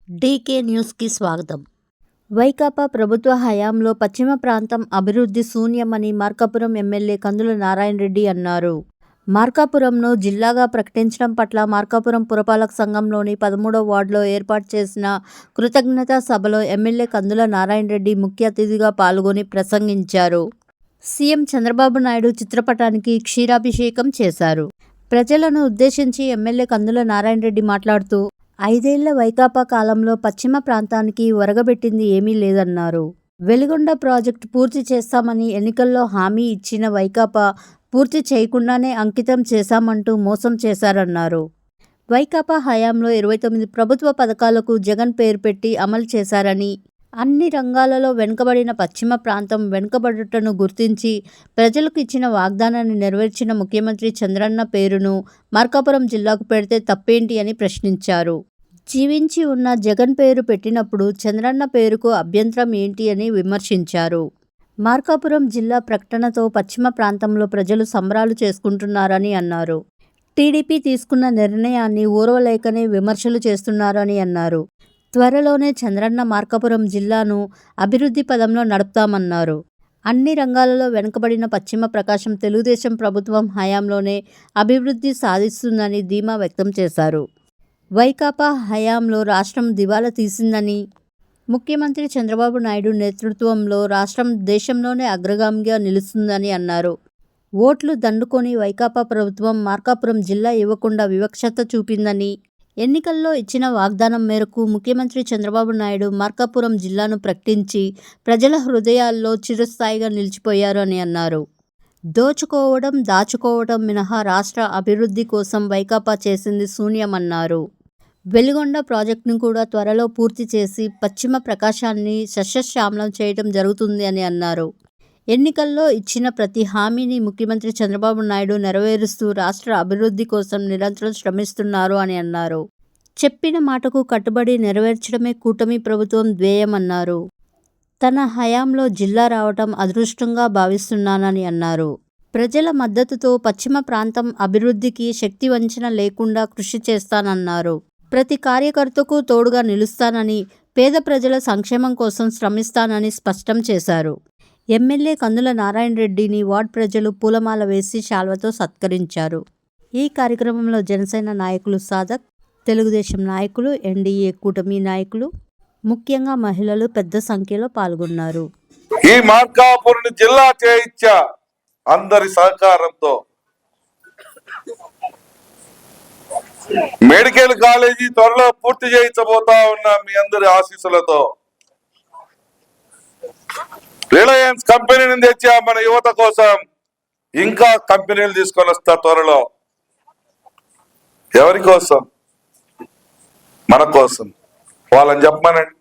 DK న్యూస్కి స్వాగతం. వైకాపా ప్రభుత్వ హయాంలో పశ్చిమ ప్రాంతం అభివృద్ధి శూన్యమని మార్కాపురం ఎమ్మెల్యే కందుల నారాయణ రెడ్డి అన్నారు. మార్కాపురంను జిల్లాగా ప్రకటించడం పట్ల మార్కాపురం పురపాలక సంఘంలోని 13వ వార్డులో ఏర్పాటు చేసిన కృతజ్ఞతా సభలో ఎమ్మెల్యే కందుల నారాయణ రెడ్డి ముఖ్య అతిథిగా పాల్గొని ప్రసంగించారు. సీఎం చంద్రబాబు నాయుడు చిత్రపటానికి క్షీరాభిషేకం చేశారు. ప్రజలను ఉద్దేశించి ఎమ్మెల్యే కందుల నారాయణ రెడ్డి మాట్లాడుతూ 5 ఏళ్ల వైకాపా కాలంలో పశ్చిమ ప్రాంతానికి ఒరగబెట్టింది ఏమీ లేదన్నారు. వెలిగొండ ప్రాజెక్టు పూర్తి చేస్తామని ఎన్నికల్లో హామీ ఇచ్చిన వైకాపా పూర్తి చేయకుండానే అంకితం చేశామంటూ మోసం చేశారన్నారు. వైకాపా హయాంలో 29 ప్రభుత్వ పథకాలకు జగన్ పేరు పెట్టి అమలు చేశారని, అన్ని రంగాలలో వెనుకబడిన పశ్చిమ ప్రాంతం వెనుకబడుటను గుర్తించి ప్రజలకు ఇచ్చిన వాగ్దానాన్ని నెరవేర్చిన ముఖ్యమంత్రి చంద్రన్న పేరును మార్కాపురం జిల్లాకు పెడితే తప్పేంటి అని ప్రశ్నించారు. జీవించి ఉన్న జగన్ పేరు పెట్టినప్పుడు చంద్రన్న పేరుకు అభ్యంతరం ఏంటి అని విమర్శించారు. మార్కాపురం జిల్లా ప్రకటనతో పశ్చిమ ప్రాంతంలో ప్రజలు సంబరాలు చేసుకుంటున్నారని అన్నారు. టీడీపీ తీసుకున్న నిర్ణయాన్ని ఓర్వలేకనే విమర్శలు చేస్తున్నారని అన్నారు. త్వరలోనే చంద్రన్న మార్కాపురం జిల్లాను అభివృద్ధి పదంలో నడుపుతామన్నారు. అన్ని రంగాలలో వెనుకబడిన పశ్చిమ ప్రకాశం తెలుగుదేశం ప్రభుత్వం హయాంలోనే అభివృద్ధి సాధిస్తుందని ధీమా వ్యక్తం చేశారు. వైకాపా హయాంలో రాష్ట్రం దివాలా తీసిందని, ముఖ్యమంత్రి చంద్రబాబు నాయుడు నేతృత్వంలో రాష్ట్రం దేశంలోనే అగ్రగామిగా నిలుస్తుందని అన్నారు. ఓట్లు దండుకొని వైకాపా ప్రభుత్వం మార్కాపురం జిల్లా ఇవ్వకుండా వివక్షత చూపిందని, ఎన్నికల్లో ఇచ్చిన వాగ్దానం మేరకు ముఖ్యమంత్రి చంద్రబాబు నాయుడు మార్కాపురం జిల్లాను ప్రకటించి ప్రజల హృదయాల్లో చిరస్థాయిగా నిలిచిపోయారు అని అన్నారు. దోచుకోవడం, దాచుకోవడం మినహా రాష్ట్ర అభివృద్ధి కోసం వైకాపా చేసింది శూన్యమన్నారు. వెలిగొండ ప్రాజెక్టును కూడా త్వరలో పూర్తి చేసి పశ్చిమ ప్రకాశాన్ని సస్యశ్యామలం చేయడం జరుగుతుంది అని అన్నారు. ఎన్నికల్లో ఇచ్చిన ప్రతి హామీని ముఖ్యమంత్రి చంద్రబాబు నాయుడు నెరవేరుస్తూ రాష్ట్ర అభివృద్ధి కోసం నిరంతరం శ్రమిస్తున్నారు అని అన్నారు. చెప్పిన మాటకు కట్టుబడి నెరవేర్చడమే కూటమి ప్రభుత్వం ధ్యేయమన్నారు. తన హయాంలో జిల్లా రావటం అదృష్టంగా భావిస్తున్నానని అన్నారు. ప్రజల మద్దతుతో పశ్చిమ ప్రాంతం అభివృద్ధికి శక్తి వంచన లేకుండా కృషి చేస్తానన్నారు. ప్రతి కార్యకర్తకు తోడుగా నిలుస్తానని, పేద ప్రజల సంక్షేమం కోసం శ్రమిస్తానని స్పష్టం చేశారు. ఎమ్మెల్యే కందుల నారాయణ రెడ్డిని వార్డు ప్రజలు పూలమాల వేసి శాల్వతో సత్కరించారు. ఈ కార్యక్రమంలో జనసేన నాయకులు సాదక్, తెలుగుదేశం నాయకులు, ఎన్డీఏ కూటమి నాయకులు, ముఖ్యంగా మహిళలు పెద్ద సంఖ్యలో పాల్గొన్నారు. ఈ మార్కాపురం జిల్లా చేయించా అందరి సహకారంతో మెడికల్ కాలేజీ త్వరలో పూర్తి చేయించబోతా ఉన్నా మీ అందరి ఆశీస్సులతో. రిలయన్స్ కంపెనీని తెచ్చా మన యువత కోసం, ఇంకా కంపెనీలు తీసుకొని వస్తా త్వరలో. ఎవరి కోసం? మన కోసం. వాళ్ళని చెప్పమనండి.